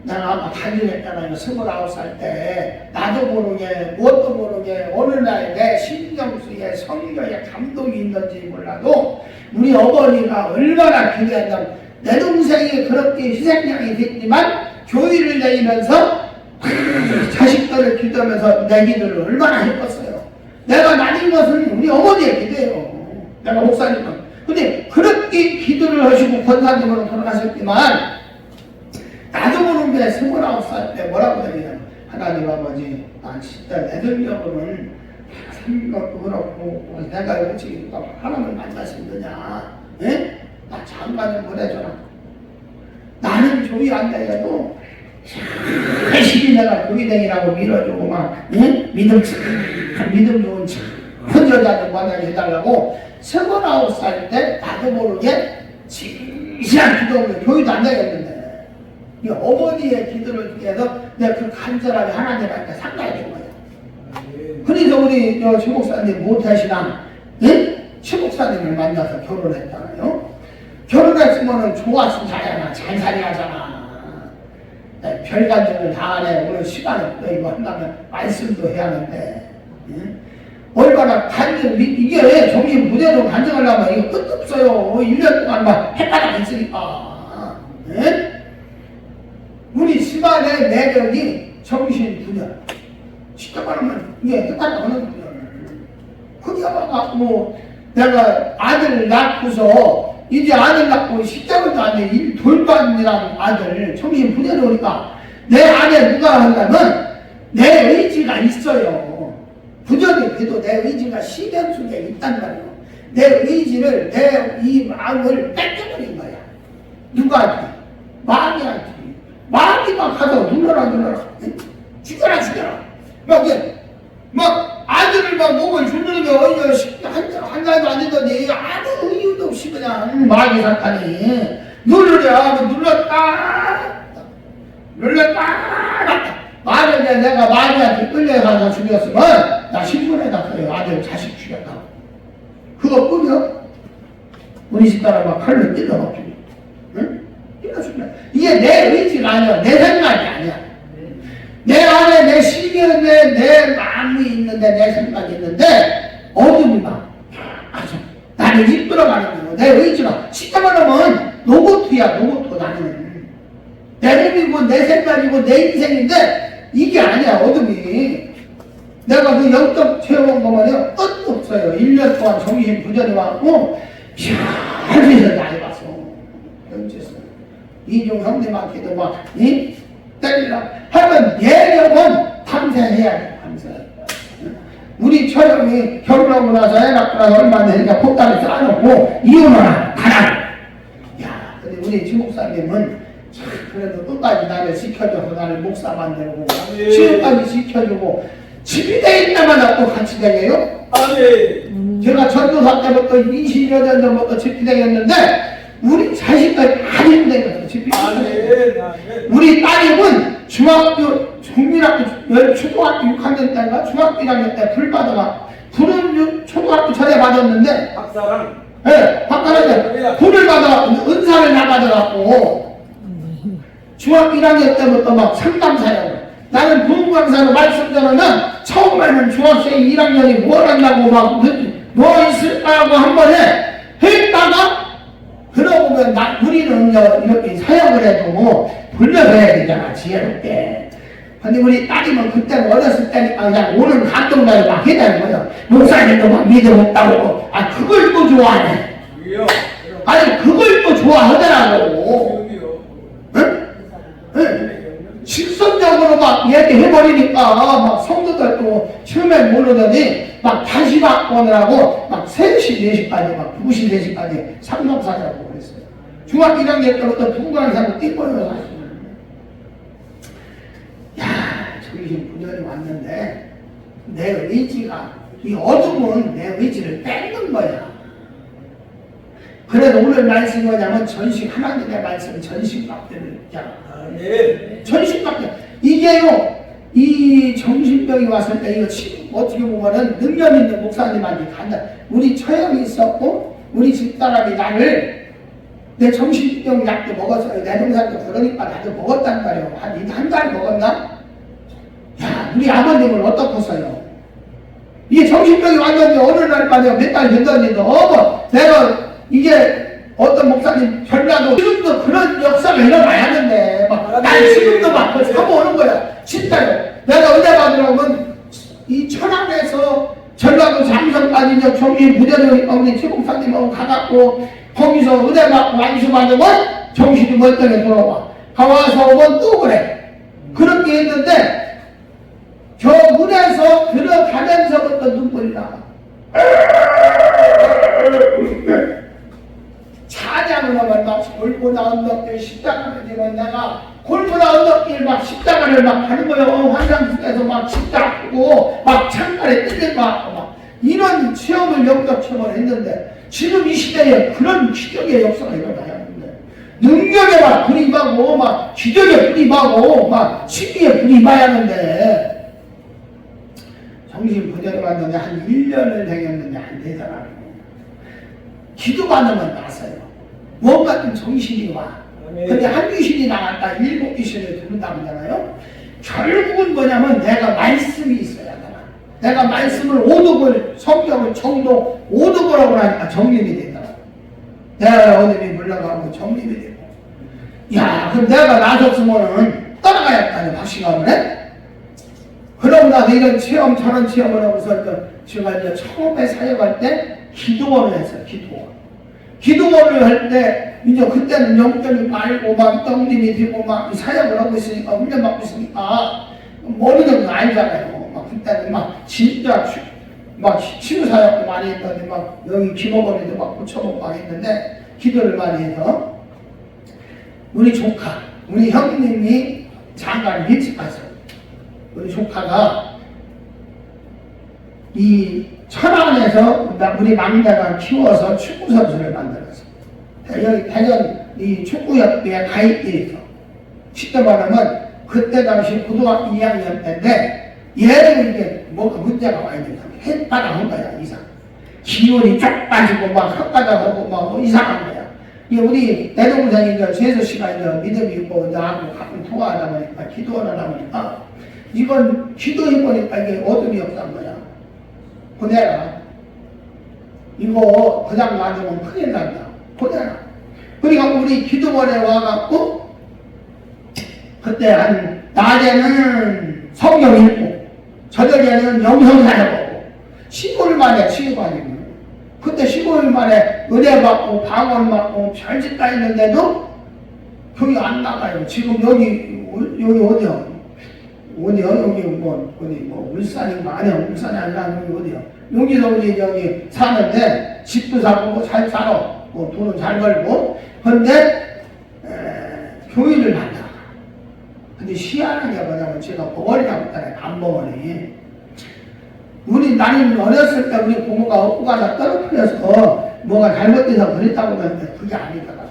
내가 아까 간증했잖아요. 29살 때 나도 모르게 무엇도 모르게 어느 날 내 심정수에 성경에 감동이 있는지 몰라도 우리 어머니가 얼마나 기도했냐면 내 동생이 그렇게 희생양이 됐지만 교회를 다니면서 자식들을 기도하면서 내 기도를 얼마나 했겠어요. 내가 나린 것은 우리 어머니의 기도예요. 내가 목사님은. 근데 그렇게 기도를 하시고 권사님으로 돌아가셨지만 나도 모르게 29살 때 뭐라고 하냐면 하나님 아버지 난 진짜 내 능력으로는 생각도 그렇고 내가 솔직히 하나님을 만날 수 있느냐. 예? 나 장가 좀 보내줘라. 나는 조이 안 되어도 열심히 내가 교회댕이라고 밀어주고 막 응? 믿음 좋은 혼자자들 만나게 해달라고 29살 때 나도 모르게 진실한 기도를 교회도 안 되겠는데 이 어머니의 기도를 위해서 내가 그 간절하게 하나님한테 상가해 준 거야. 그래서 우리 최 목사님 모태신앙 최 목사님을 만나서 결혼했잖아요. 결혼했으면 좋았으면 잘하나 잘 살아가잖아. 별간증을 다 하네. 오늘 시간을 이거 한다면 말씀도 해야 하는데 얼마나 간증 이게 정신 무대로 간증하려면 이거 끝도 없어요. 1년 동안 막 헷갈려 있으니까. 우리 집안의 내력이 정신 분열. 진짜 말하면 이게 헷갈려 하는 분열. 그게 막 내가 아들 낳고서 이제 아들 낳고 십자가도 안 돼. 돌반이라는 아들 정신 분열이 오니까 내 안에 누가 하려면 내 의지가 있어요. 부정이 돼도 내 의지가 시련 속에 있단 말이에요. 내 의지를 내 이 마음을 뺏겨버린 거야. 누구한테? 마귀한테. 마귀만 가서 눌러라 죽여라 막 아들을 막 목을 주는 게 한 달도 안 되더니 아무 이유도 없이 그냥 마귀 사탄이 눌렀다. 만약에 내가 마귀한테 끌려가서 죽였으면 나 신문에다 써요. 아들 자식 죽였다고. 그거 뿐이요? 우리 집사람 막 칼로 찔러먹기. 응? 찔러주면 이게 내 의지가 아니야. 내 생각이 아니야. 내 안에 내 심이었는데 내 마음이 있는데 내 생각이 있는데 어둠이 막 아주 나를 이끌어가는 거예요. 내 의지가 진짜 말하면 로봇이야. 로봇. 나는 내 몸이고 내 생각이고 내 인생인데 이게 아니야. 어둠이. 내가 그 영적 체험한 거만요 끝도 없어요. 1년 동안 정신 부전이 왔고 피하면서 나이 봤어. 영지했어. 이종 형님한테도 막 때리라 하면 내 영은 탐색해야 돼. 탐색. 우리 처형이 결혼하고 나서 애 낳고 나서 얼마 안 되니까 폭탄을 쌓아놓고 이혼하라 가라. 야, 근데 우리 지목사님은 참 그래도 끝까지 나를 지켜줘서 나를 목사 만들고 지금까지 지켜주고 집이 돼 있다마다 또 같이 다녀요. 제가 전도사 때부터 20여 년 전부터 집이 되었는데 우리 자식까지 다 힘들어요. 집이 우리 딸이군 중학교 초등학교 6학년 때인가 중학교 1학년 때 불 받아가 불은 초등학교 전에 받았는데 박사랑 네, 박사랑 불을 받아 은사를 나 받아갖고 중학교 1학년 때부터 막 상담사요. 나는 부흥강사로 말씀 전하면 처음에는 중학생 1학년이 뭘 한다고 막 뭐 있을까 하고 한 번에 했다가 그러고 보면 우리는 이렇게 사역을 해도 불려서해야 되잖아. 지혜롭게. 근데 우리 딸이면 그때 어렸을 때니까 그냥 오는 감동자를 막 해다는 거예요. 목사님도 막 믿음 없다고. 아 그걸 또 좋아하네. 아니 그걸 또 좋아하더라고. 응? 응? 실성적으로 막 얘기해버리니까 막 성도들 또 처음엔 모르더니 막 다시 바꾸느라고 막 3시, 4시까지 막 2시, 4시까지 상담사라고 그랬어요. 중학교 1학년 때부터 부관사로 뛰어버려서 하시는 야, 정신 분열이 왔는데 내 의지가 이 어둠은 내 의지를 뺏는 거야. 그래서 오늘 말씀이 뭐냐면 전식 하나님의 말씀 전식박대를 있잖아. 전식박대 이게요 이 정신병이 왔을 때 이거 지금 어떻게 보면은 능력 있는 목사님한테 간다. 우리 처형이 있었고 우리 집사람이 나를 내 정신병 약도 먹었어요. 내 동생도 그러니까 나도 먹었단 말이에요. 한 달 먹었나? 야 우리 아버님은 어떻겠어요? 이게 정신병이 왔는데 어느 날 만에 몇 달 됐는데 어머 내가 이게 어떤 목사님 전라도 지금도 그런 역사가 일어나야 하는데 난 지금도 막 사모오는 거야. 진짜요. 내가 은혜 받으려면 이 천안에서 전라도 장성까지 정신 부대로 우리 최목사님하고 가갖고 거기서 은혜 받고 안수 받으면 정신이 멀쩡히 돌아와. 가와서 오면 또 그래. 그렇게 했는데 저 문에서 들어가면서부터 눈물이 나. 찬양을 하면 막 골고나 언덕길 십자가를 지면 내가 골고나 언덕길 막 십자가를 막 가는 거예요. 환상 속에서 막 십자가 고 막 창가에 뜯는 거 막 이런 체험을 영적 체험을 했는데 지금 이 시대에 그런 기적의 역사가 일어나야 하는데 능력에 막 불이 임하고 막 기적에 불이 임하고 막 신비에 불이 임해야 하는데 정신 분열을 왔는데 한 1년을 되겠는데 안 되더라고요. 기도받으면 나서요. 뭔가 좀 정신이 와. 근데 한 귀신이 나갔다 7 귀신을 들은다고 하잖아요. 결국은 뭐냐면 내가 말씀이 있어야 되나. 내가 말씀을 오독을 성경을 정독 오독을 하고 나니까 정립이 되더라. 내가 어둠이 물러가고 정립이 되고. 야 그럼 내가 나섰으면은 따라가야 할 거 박시감을 해? 그러고 나서 이런 체험 저런 체험을 하고서 제가 이제 처음에 사역할 때 기도원을 했어요. 기도원을 할 때 이제 그때는 영적이 말고 막 떡님이 되고 막 사역을 하고 있으니까 훈련 받고 있으니까 모르는 거 알잖아요. 막 그때는 막 진짜 막 치유 사역도 많이 했더니 막 여기 김어머니도 막 고쳐먹고 막 했는데 기도를 많이 해서 우리 조카 우리 형님이 장가를 일찍 갔어요. 우리 조카가 이 천안에서 우리 막내가 키워서 축구 선수를 만들었어. 여기 대전 이 축구협회에 가입돼 있어. 쉽게 말하면 그때 당시 고등학교 2학년 때인데 얘를 이게 뭐가 문제가 많이 된다. 햇바닥 한 거야 이상. 기운이 쫙 빠지고 막 헛바닥하고 막 이상한 거야. 이 우리 내 동생이 이제 재수 씨가 이제 믿음이 있고 나하고 가끔 통화하다 보니까 기도를 하다 보니까 이건 기도해 보니까 이게 어둠이 없단 거야. 보내라. 이거 그냥 놔두면 큰일 난다. 보내라. 그러니까 우리 기도원에 와갖고 그때 한 낮에는 성경 읽고 저녁에는 영성사를 보고 15일 만에 치유받는. 그때 15일 만에 은혜 받고 방언 받고 별짓 다 있는데도 교회 안 나가요. 지금 여기 어디야? 어디야? 여기 뭐 울산인가? 아니야, 울산이 아니라 여기 어디야? 여기서 우리 여기 사는데 집도 사고 잘 살아. 뭐 돈은 잘 벌고. 근데 교회를 안 나가. 근데 희한한 게 뭐냐면 제가 벙어리라고 했잖아요. 밤벙어리. 나는 어렸을 때 우리 부모가 업고가 다 떨어뜨려서 뭐가 잘못돼서 그랬다고 하는데 그게 아니더라.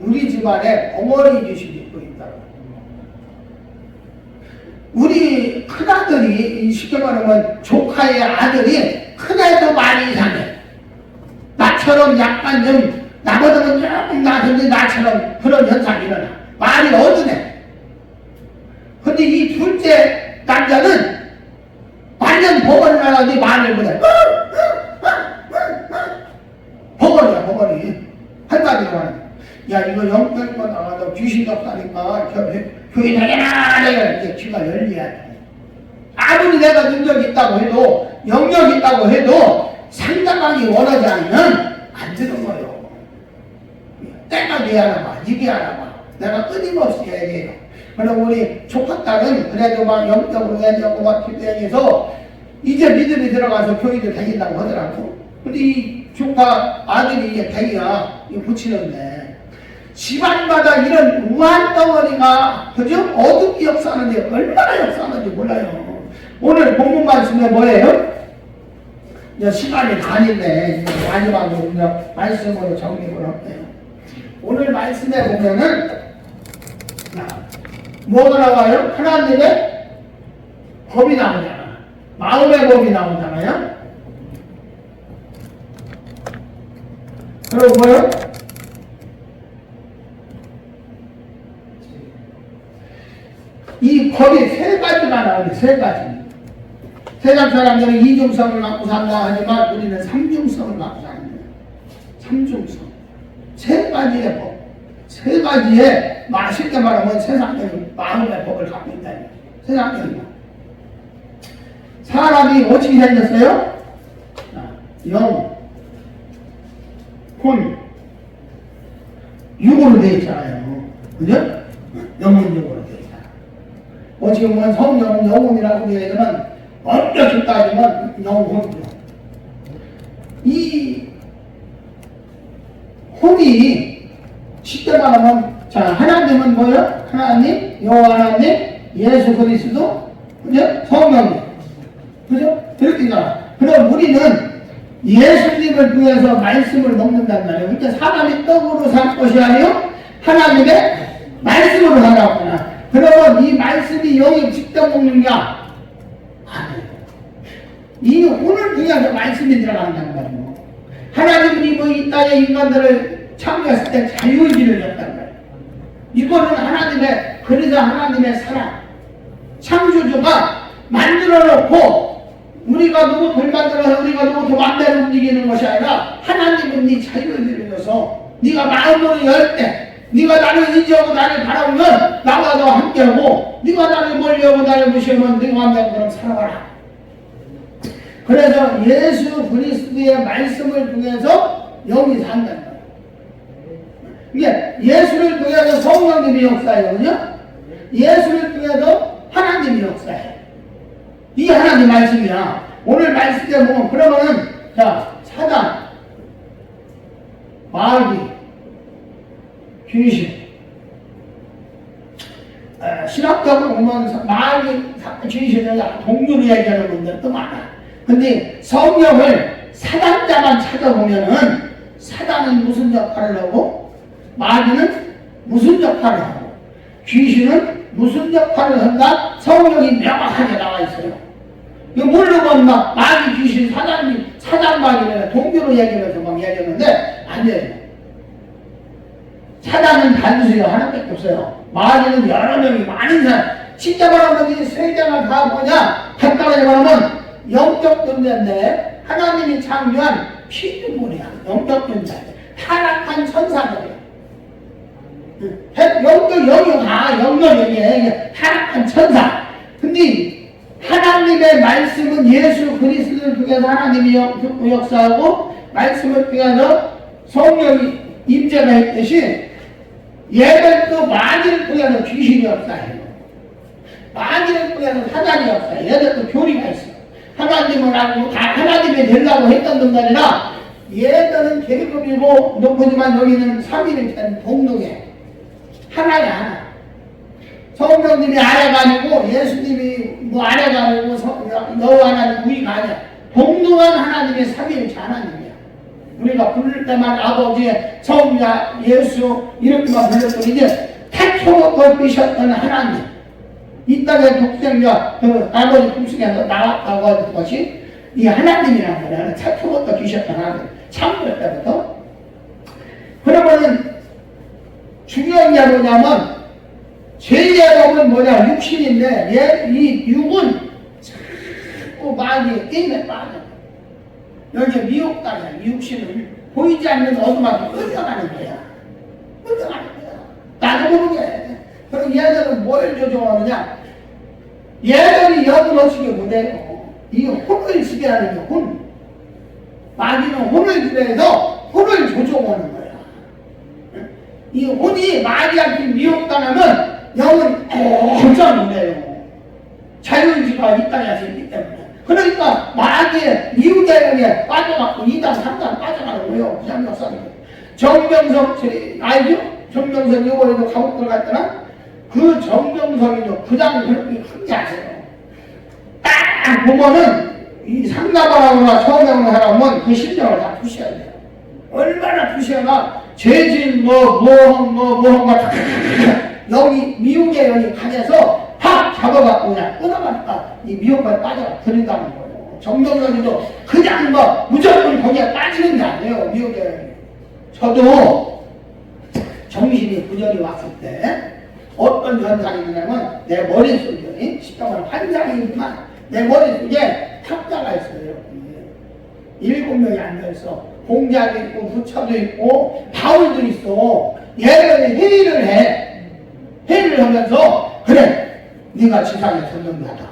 우리 집안에 벙어리 귀신이 있고 있더라고. 우리 큰아들이 쉽게 말하면 조카의 아들이 큰애도 많이 이상해. 나처럼 약간 좀 나보다는 조금 나은데 나처럼 그런 현상이 일어나. 말이 어두네. 근데 이 둘째 남자는 완전 버거리 나가는데 말을 못해. 버거리야 버거리. 한마디로 말해. 야 이거 영적인 나가도 귀신 없다니까 교회 되게나 이제 귀가 열려야 돼. 아무리 내가 능력이 있다고 해도 영역이 있다고 해도 상대방이 원하지 않으면 안 되는 거예요. 때가 돼야 하나 봐. 이게 하나 봐. 내가 끊임없이 얘기해요. 그럼 우리 조카딸은 그래도 막 영적으로 얘기하고 막 기도해서 이제 믿음이 들어가서 교회도 다닌다고 하더라고. 근데 이 조카 아들이 이제 대기야 이거 붙이는데 집안마다 이런 우한덩어리가 그죠? 어둡게 역사하는데 얼마나 역사하는지 몰라요. 오늘 본문 말씀에 뭐예요? 이제 시간이 다닌데 마지막으로 이제 말씀으로 정리를 할게요. 오늘 말씀에 보면은 뭐가 나와요? 하나님의 법이 나오잖아. 마음의 법이 나오잖아요. 그리고 뭐요? 이 법이 세 가지가 나오는데 세 가지. 세상 사람들은 이중성을 갖고 산다 하지만 우리는 삼중성을 갖고 사는 거예요. 삼중성. 세 가지의 법. 세 가지의 쉽게 말하면 세상적인 마음의 법을 갖고 있다. 세상적인 법. 사람이 어떻게 생겼어요? 영, 혼, 육으로 되어 있잖아요. 그죠? 영혼 육으로 되어 있잖아요. 어떻게 보면 성령은 영혼이라고 얘기하면 엄격히 따지면 영혼이죠. 이 혼이 쉽게 말하면 자 하나님은 뭐예요? 하나님, 여호와 하나님, 예수 그리스도, 그죠? 성령, 그죠? 이렇게 있잖아. 그럼 우리는 예수님을 통해서 말씀을 먹는단 말이에요. 그러니까 사람이 떡으로 살 것이 아니요 하나님의 말씀으로 살았구나. 그러면 이 말씀이 영이 직접 먹느냐? 아니에요. 이 오늘 통해서 말씀이 들어간다는 말이에요. 하나님은 이 땅에 인간들을 창조했을 때 자유의지를 줬단 말이에요. 이거는 하나님의, 그래서 하나님의 사랑, 창조주가 만들어 놓고 우리가 누구 덜 만들어서 우리가 누구 더 맘대로 움직이는 것이 아니라 하나님은 네 자유의지를 줘서 네가 마음으로 열 때 네가 나를 의지하고 나를 바라보면 나와 너와 함께하고 네가 나를 멀리하고 나를 무시하면 네가 맘대로 그럼 살아가라. 그래서 예수 그리스도의 말씀을 통해서 영이 산다는 거예요. 이게 예수를 통해서 성령님이 역사해요. 그죠? 예수를 통해서 하나님이 역사해. 이 하나님 말씀이야. 오늘 말씀에 보면 그러면은 자 사단, 마귀, 귀신. 신학적으로 보면 마귀, 귀신을 동료로 얘기하는 분들도 많아. 근데 성경을 사단자만 찾아보면은 사단은 무슨 역할을 하고 마귀는 무슨 역할을 하고 귀신은 무슨 역할을 한다? 성경이 명확하게 나와 있어요. 이거 모르면 막 마귀 귀신 사단 마귀를 동교로 얘기하면서 막 얘기하는데 안 돼요. 사단은 단순히 하나밖에 없어요. 마귀는 여러 명이 많은 사람. 진짜 말하면 이 세계가 다 뭐냐? 간단하게 말하면 영적 존재인데 하나님이 창조한 피조물이야. 영적 존재. 타락한 천사들이야. 영적 영이 다 영적 영이에요. 타락한 천사. 근데 하나님의 말씀은 예수 그리스도를 통해서 하나님이 역사하고 말씀을 통해서 성령이 임재가 있듯이 얘들도 마귀를 통해서 귀신이 역사해요. 마귀를 통해서 사단이 역사해요. 얘들도 교리가 있어. 하나님을 알고 다 하나님이 되려고 했던 놈들이라 얘들은 계급이고 높으지만 여기는 3일이 동등해. 하나야 하나. 성령님이 아래가 아니고 예수님이 뭐 아래가 아니고 너 하나님 우리가 아니야. 동등한 하나님의 3일째 하나님이야. 우리가 부를 때만 아버지, 성자, 예수 이렇게만 불렀더니 이제 태초로 걸으셨던 하나님 이 땅의 독생자 그 아버지 품속에서 나왔다고 하는 것이 이 하나님이라는 거예요. 태초부터 계셨던 하나님 창조 때부터. 그러면은 중요한 게 뭐냐면 죄의 법은 뭐냐? 육신인데 이 육은 자꾸 마귀의 게임에 빠져. 여기 미혹당이야. 육신을 보이지 않는 어둠하게 끌려가는 거야. 끌려가는 거야. 나도 모르게. 그럼 얘들은 뭘 조종하느냐? 얘들이 여드러지게 못해요. 이 혼을 지배하는 게 혼. 마귀는 혼을 지배해서 혼을 조종하는 거야. 이 혼이 마귀한테 미혹당하면 영은 깜짝 놀래요. 자유의지가 이 땅에서 있기 때문에. 그러니까 마귀의 미혹의 영에 빠져갖고 2단, 3단 빠져가는 거예요. 그냥 역사는. 정명석, 알죠? 정명석 요번에도 감옥 들어갔잖아? 그 정명석이도 그냥 그렇게 큰게 아세요. 딱 보면은 이 상담하거나 처음에 오는 사람은 그 심정을 다 푸셔야 돼요. 얼마나 푸셔야 죄진 뭐가 여기 미혹의 영이 강해서 확 잡아갖고 그냥 끊어가니까 이 미혹에 빠져가 버린다는 거예요. 정명석이도 그냥 뭐 무조건 거기에 빠지는 게 아니에요. 미혹의 영이. 저도 정신이 분열이 왔을 때 어떤 현상이 있냐면 내 머릿속에 쉽게 말하면 환상이지만 내 머릿속에 탁자가 있어요. 7명이 앉아있어. 공자도 있고 부처도 있고 바울도 있어. 얘들이 회의를 해. 회의를 하면서 그래 네가 지상에 전능하다.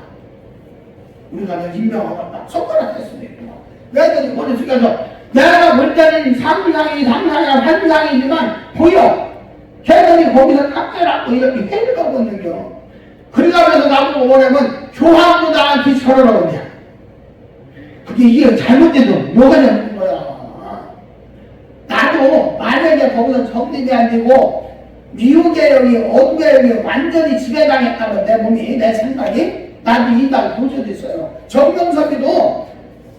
우리가 너 임명하겠다. 손가락 했으면 있구나. 얘들이 머릿속에서 내가 볼 때는 상상이나 환상이지만 보여. 걔들이 거기서 탁자라고 이렇게 회의를 하고 있는 겨. 그러면서 나보고 뭐냐면 교황도 나한테 절을 하거든요. 근데 이게 잘못돼도 뭐가 잘못된 거야. 나도 만약에 거기서 정립이 안 되고 미혹의 영이 어둠의 영이 완전히 지배당했다면 내 몸이 내 생각이 나도 이날 도저됐어요. 정명석이도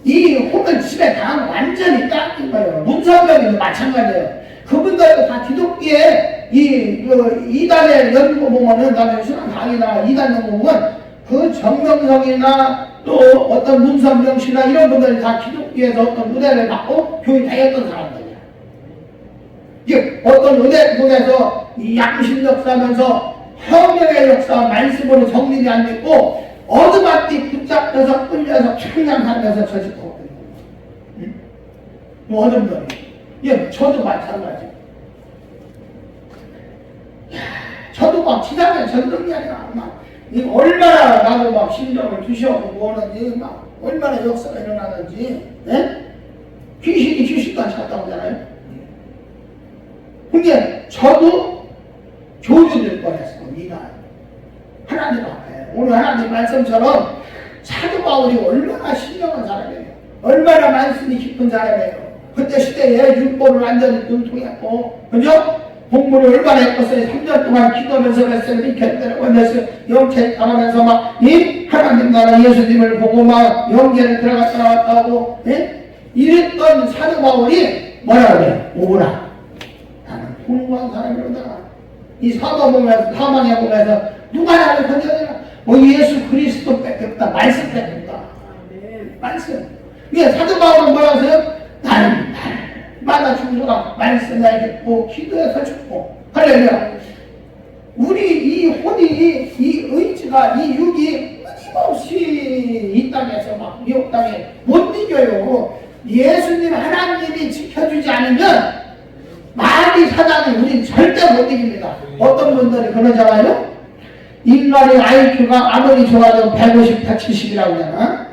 이 혼을 지배당하면 완전히 깎인 거예요. 문선명이도 마찬가지예요. 그분들도 다 기독교에 이단의 연구 보면은 나는 신앙 강의나 이단 연구 보면 그 정명석이나 또 어떤 문선명 씨나 이런 분들이 다 기독교에서 어떤 은혜를 받고 교육당했던 사람들이야. 이게 어떤 은혜 속에서 이 양심 역사하면서 혁명의 역사 말씀으로 정립이 안 됐고 어둠한테 붙잡혀서 끌려서 평양 살면서 저짓거든요. 응? 뭐 어둠들이. 예, 저도 마찬가지. 저도 막 지상에 전능이 아니라 막 얼마나 나도 막 심정을 두셔오고 뭐하는지 막 얼마나 역사가 일어나는지. 네? 귀신이 귀신도 안 찾다고 하잖아요. 근데 저도 교주될 뻔했어. 이날 하나님 앞에 오늘 하나님 말씀처럼 사도 바울이 얼마나 신령한 사람이에요. 얼마나 말씀이 깊은 사람이에요. 그때 시대에 율법을 완전히 통했고, 그죠? 공부를 얼마나 했었어요. 3년 동안 기도하면서 그랬어요. 견뎌를 원했어요. 영체 당하면서 막, 하나님 나라 예수님을 보고 막 영계를 들어갔다 나왔다 하고, 이랬던 사도 바울이 뭐라 그래? 오라. 나는 공부한 사람이로다. 이 사망에 보면서 누가 나를 건져내라. 뭐 예수 그리스도 뺏겼다. 말씀 뺏겼다. 말씀. 이게 사도 바울은 뭐라 하세요? 나는 날마다 죽노라. 말씀 나에게 듣고 기도해서 죽고. 할렐루야. 우리 이 혼이, 이 의지가, 이 육이 끊임없이 이 땅에서 막 미혹 땅에 못 이겨요. 예수님 하나님이 지켜주지 않으면 마귀 사단이 우린 절대 못 이깁니다. 어떤 분들이 그러잖아요. 인간의 IQ가 아무리 좋아도 150, 170이라고 하잖아.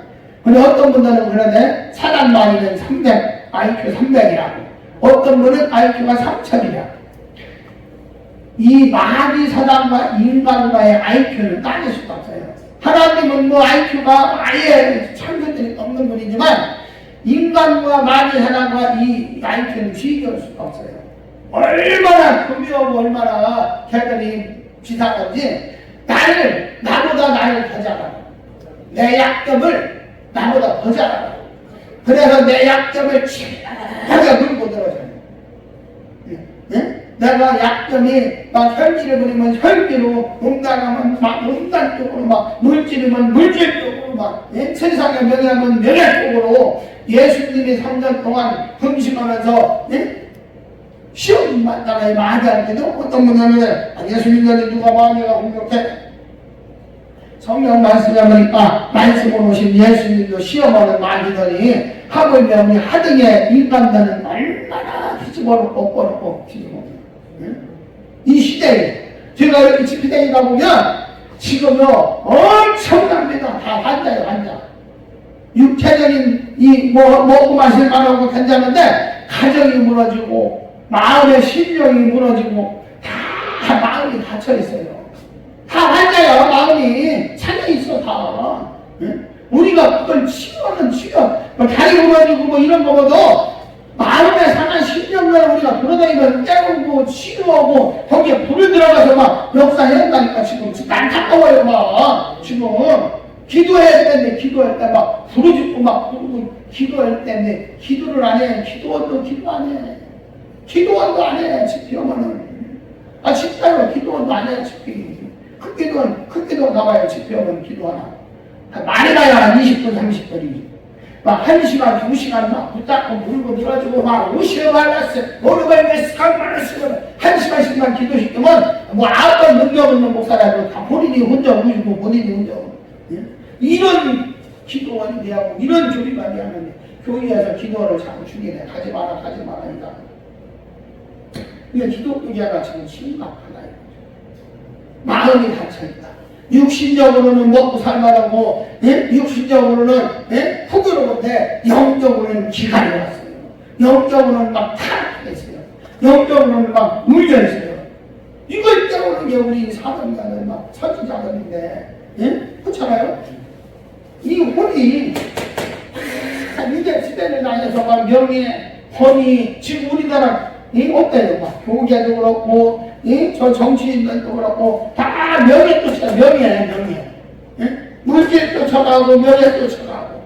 근데 어떤 분들은 그러네. 사단 마귀는 300, IQ 300이라고. 어떤 분은 IQ가 3000이라고. 이 마귀 사단과 인간과의 IQ는 따질 수가 없어요. 하나님은 뭐 IQ가 아예 천재들이 없는 분이지만 인간과 마귀 사단과 이 IQ는 비교할 수가 없어요. 얼마나 금이하고 얼마나 걔들이 비상한지 나보다 나를 더 잘하고 내 약점을 나보다 더 잘하고 그래서 내 약점을 치하게 물고 들어줘요. 예? 내가 약점이 막 혈기를 부리면 혈기로, 음란하면 막 음란 쪽으로, 막 물질이면 물질 쪽으로, 막 세상에 명예하면 명예 쪽으로 예수님이 3년 동안 금식하면서 시험 만나라에 마귀한테도 어떤 분들은 예수 믿는 누가 마귀가 공격해? 성경 말씀에 보니까 말씀을 오신 예수님도 시험하는 마귀더니 하물며 우리 하등의 인간들은 얼마나 뒤집어놓고 뻗어놓고 뒤집어놓고 이 시대에 제가 이렇게 집회대에 가보면 지금요 엄청납니다. 다 환자예요. 환자. 육체적인 이 먹고 마실 만하고 괜찮은데 가정이 무너지고 마음의 신령이 무너지고 다 마음이 닫혀있어요. 다 환자야. 마음이 차려있어 다. 우리가 그걸 치료하는 치료 다리 무너지고 뭐 이런 거보다 마음에 상한 신령을 우리가 돌아다니면서 깨우고 치료하고 거기에 불을 들어가서 막 역사해야 한다니까. 지금 안타까워요. 막 지금 기도해야 되는데 기도할 때 막 부르짖고 막 부르고 기도할 때인데 기도를 안 해. 기도원도 기도 안 해. 기도원도 안 해. 집회하면은 진짜로 기도원도 안 해. 집회. 큰 기도원 가봐요. 집회하면 기도하나 많이 가야 20분 30분이 막 1시간 2시간 막 붙잡고 물고 늘어지고 막 우시어 말랐어 오르발 메스칸 말랐어 1시간씩만 기도시키면 뭐 아무런 능력 없는 목사라도 다 본인이 혼자 우시고 본인이 혼자 이런 기도원이 되고 이런 조리가 되는데 교회에서 기도를 자꾸 주기네. 가지 마라 이다. 이게 기독교계가 지금 심각하다. 마음이 닫혀있다. 육신적으로는 먹고 살만하고 육신적으로는 풍요로운데 영적으로는 기간이 왔어요. 영적으로는 막 타락했어요. 영적으로는 막 물려있어요. 이걸 때우는 게 우리 사람자는 막 선지자들인데 그렇잖아요. 이 혼이 이제 시대를 다녀서 막 명예, 혼이 지금 우리나라 어때요? 막 교계도 그렇고 저 정치인들도 그렇고 다 명예 쫓아 명예 물질 쫓아가고 명예 쫓아가고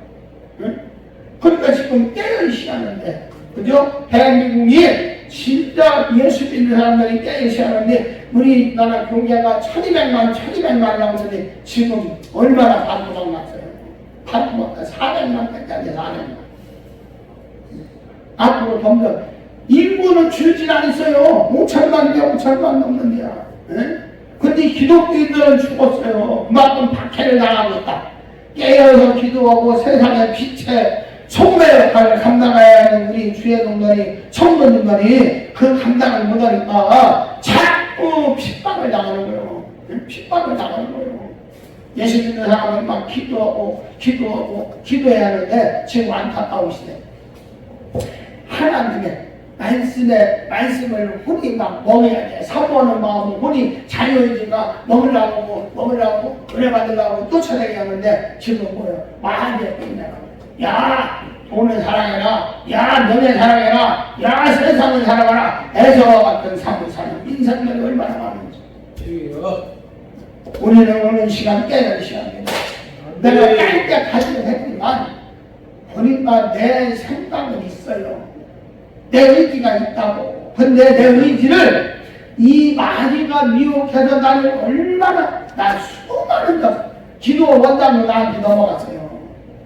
그러니까 지금 깨어있하는데 그죠? 대한민국이 진짜 예수 믿는 사람들이 깨어있하는데 우리나라 교계가 1200만 나오는데 지금 얼마나 반토막 났어요? 반토막 400만 뺐다는데 400만 앞으로 점점 인구는 줄질 않았어요. 5천만 넘는데요. 근데 기독교인들은 죽었어요. 그만큼 박해를 당하고 있다. 깨어서 기도하고 세상의 빛에 소금의 역할을 감당해야 하는 우리 주의 종들이 청년들이 그 감당을 못하니까 자꾸 핍박을 당하는 거예요. 핍박을 당하는 거예요. 예수 믿는 사람은 막 기도해야 하는데 지금 안타까운 시대. 하나님의 말씀을 혼이 막 먹어야 돼. 사모하는 마음은 혼이 자유의지가 먹으려고 은혜 받으려고 쫓아내게 하는데 지금 뭐예요? 마음에 끝내가. 야 돈을 사랑해라. 야 너네 사랑해라. 야 세상을 사랑하라. 에서와 같은 삶을 사는 인생들이 얼마나 많은지. 우리는 오늘 시간 깨는 시간입니다. 내가 짧게 가지고 했지만 보니까 내 생각은 있어요. 내 의지가 있다고. 근데 내 의지를 이 마귀가 미혹해서 나를 얼마나, 나 수많은 기도 원장으로 나한테 넘어갔어요.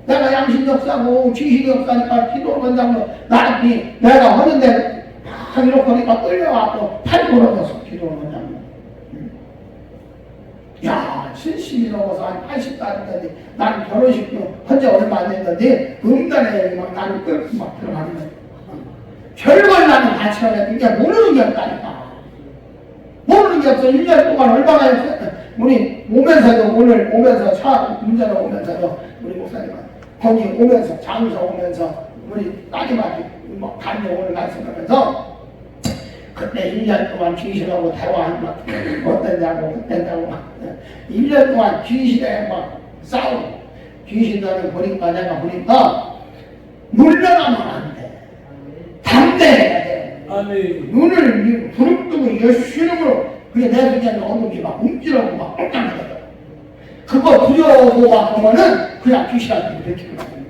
내가 양심 역사고 귀신 역사니까 기도 원장으로 나한테 내가 하는데 막 이렇게 하니까 끌려와서 팔 부러져서 기도 원장으로. 야, 70이 넘어서 한 80까지 됐는데 나는 결혼식도 한지 얼마 안 됐는데 음단에 막 나를 끌고 막 들어가는 거야. 별걸 나는 같이 하는데 이게 모르는 게 없다니까. 모르는 게 없어. 1년 동안 얼마나 했어. 우리 오면서도 오늘 오면서 차 운전을 오면서도 우리 목사님은 거기 오면서 장소 오면서 우리 따님한테 막 간대 오늘 말씀하면서 그때 1년 동안 귀신하고 대화한 막 어땠냐고 그랬다고 막 1년 동안 귀신에 막 싸우고 귀신들을 보니까 내가 보니까 물러나면 안 돼. 담대해야 돼. 아멘. 눈을 부릅뜨고 열심으로 그게 내 그냥 어둠이 막 움찔하고 막 깜짝하더라고. 그거 두려워하고 막 하면은 그냥 귀신한테 이렇게 그러거든요.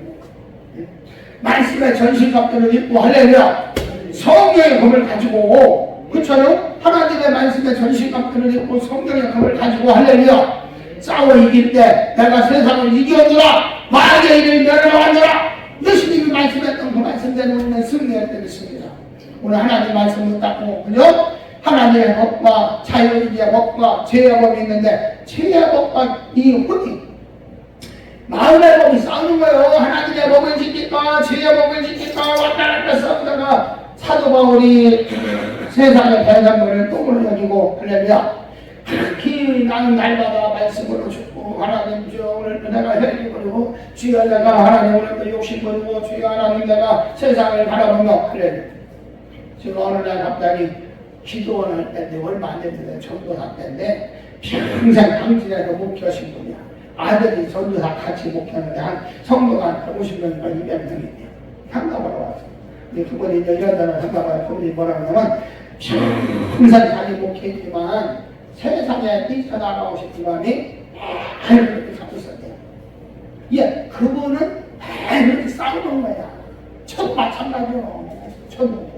말씀의 전신갑들을 입고 할렐루야. 성경의 검을 가지고 그렇잖아요? 하나님의 말씀의 전신갑들을 입고 성경의 검을 가지고 할렐루야. 싸워 이길 때 내가 세상을 이겨주라. 마귀의 일을 멸하노라. 예수님이 말씀했던 그 말씀대로 우리는 승리할 때 있습니다. 오늘 하나님 말씀 붙잡고 그죠? 하나님의 법과 자유의지의 법과 죄의 법이 있는데 죄의 법과 이 혼이 마음의 법이 싸우는 거예요. 하나님의 법을 지킬까 죄의 법을 지킬까 왔다 갔다 싸우다가 사도 바울이 세상의 배산물을 똥으로 여기고 할렐루야. 기 나는 날마다 말씀으로 죽고 하나님 주여 오늘 내가 혈기 버리고 주여 내가 하나님 오늘도 욕심 버리고 주여 하나님 내가 세상을 바라보며 할렐루야. 지금 어느 날 갑자기 기도원을 할 때인데 얼마 안 됐는데 전도사 때인데 평생 당진에서 목회하신 분이야. 아들이 전도사 같이 목회하는데 한 성도가 한 50명인가 200명이에요. 상담하러 왔어. 근데 그분이 이제 이런 데는 상담하러 그분이 뭐라 그러냐면 평생 자기 목회했지만 세상에 뛰쳐나가고 싶지만이 매일 그렇게 갖고 있었대요. 예, 그분은 매일 그렇게 싸우는 거야. 저도 마찬가지요. 저도.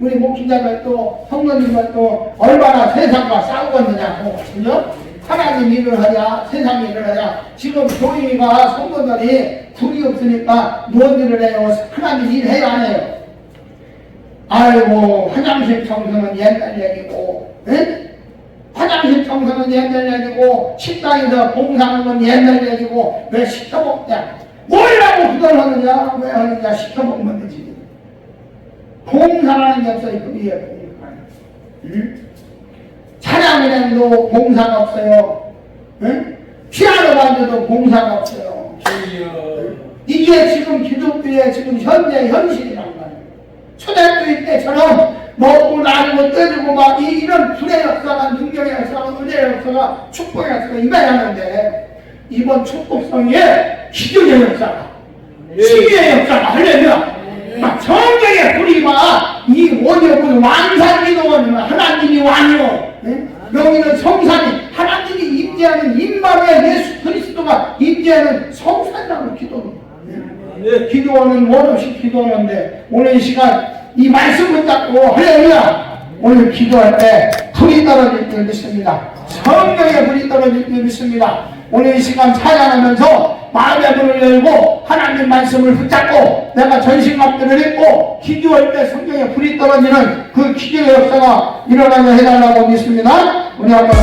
우리 목회자들도 성도님들도 얼마나 세상과 싸우겠느냐고. 그죠? 하나님 일을 하냐 세상 일을 하냐. 지금 교인이가 성도들이 둘이 없으니까 무슨 일을 해요? 하나님 일 해야 안 해요? 아이고 화장실 청소는 옛날 얘기고 화장실 청소는 옛날 얘기고 식당에서 봉사하는 건 옛날 얘기고 왜 시켜먹냐. 뭐라고 그걸 하느냐. 왜 하느냐. 시켜먹으면 되지. 봉사하는 게 없어요. 그 위에 봉사. 찬양은행도 봉사가 없어요. 피아노 반주도 봉사가 없어요. 이게 지금 기독교의 지금 현재 현실이란 말이에요. 초대교회 때처럼 먹고 나누고 때리고 막 이런 불의 역사가 능력의 역사가 은혜의 역사가 축복의 역사가 임해야 하는데 이번 축복성에 기도의 역사가 시기의 역사가 할렐루야. 막 성경의 불이 막 이 원효군 왕산기도원이면 하나님이 왕이요. 여기는 성산이 하나님이 임재하는 임마누엘 예수 그리스도가 임재하는 성산이라고 기도는 기도는 원없이 기도하는데 오늘 이 시간 이 말씀 붙잡고 할렐루야. 오늘 기도할 때 불이 떨어질 줄 믿습니다. 성경에 불이 떨어질 줄 믿습니다. 오늘 이 시간 찬양하면서 마음의 문을 열고 하나님 말씀을 붙잡고 내가 전신갑들을 입고 기도할 때 성경에 불이 떨어지는 그 기도의 역사가 일어나게 해달라고 믿습니다. 우리 한번